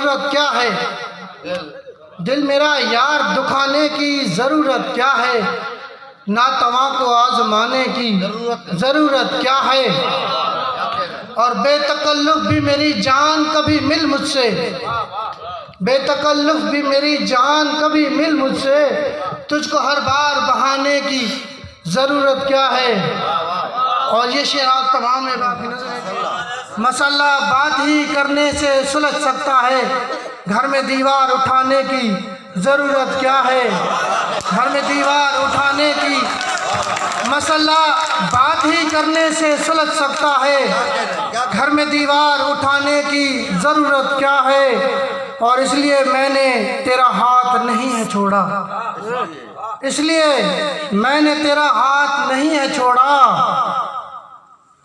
ضرورت کیا ہے؟ دل میرا یار دکھانے کی ضرورت کیا ہے؟ ناتواں کو آزمانے کی ضرورت کیا ہے؟ اور بے تکلف بھی میری جان کبھی مل مجھ سے، بے تکلف بھی میری جان کبھی مل مجھ سے، تجھ کو ہر بار بہانے کی ضرورت کیا ہے؟ اور یہ شعر تمام ہے باقی نظر ہے۔ مسئلہ بات ہی کرنے سے سلجھ سکتا ہے، گھر میں دیوار اٹھانے کی ضرورت کیا ہے؟ گھر میں دیوار اٹھانے کی مسئلہ بات ہی کرنے سے سلجھ سکتا ہے، گھر میں دیوار اٹھانے کی ضرورت کیا ہے؟ اور اس لیے میں نے تیرا ہاتھ نہیں ہے چھوڑا، اس لیے میں نے تیرا ہاتھ نہیں ہے چھوڑا،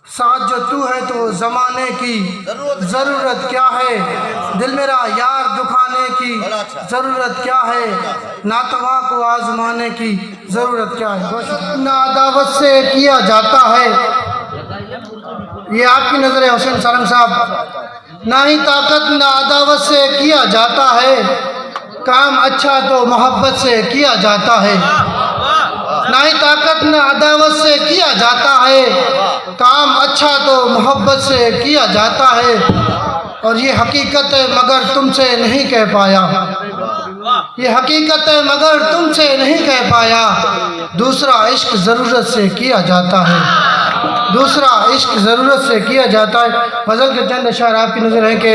ساتھ جو تو ہے تو زمانے کی ضرورت کیا ہے؟ دل میرا یار دکھانے کی ضرورت کیا ہے؟ ناتواں کو آزمانے کی ضرورت کیا ہے؟ نہ عداوت سے کیا جاتا ہے، یہ آپ کی نظر ہے حسین سالم صاحب، نہ ہی طاقت نہ عداوت سے کیا جاتا ہے، کام اچھا تو محبت سے کیا جاتا ہے، نہ ہی طاقت نہ عداوت سے کیا جاتا ہے، کام اچھا تو محبت سے کیا جاتا ہے، اور یہ حقیقت ہے مگر تم سے نہیں کہہ پایا، یہ حقیقت ہے مگر تم سے نہیں کہہ پایا، دوسرا عشق ضرورت سے کیا جاتا ہے، دوسرا عشق ضرورت سے کیا جاتا ہے۔ غزل کے چند اشعار آپ کی نظر ہیں کہ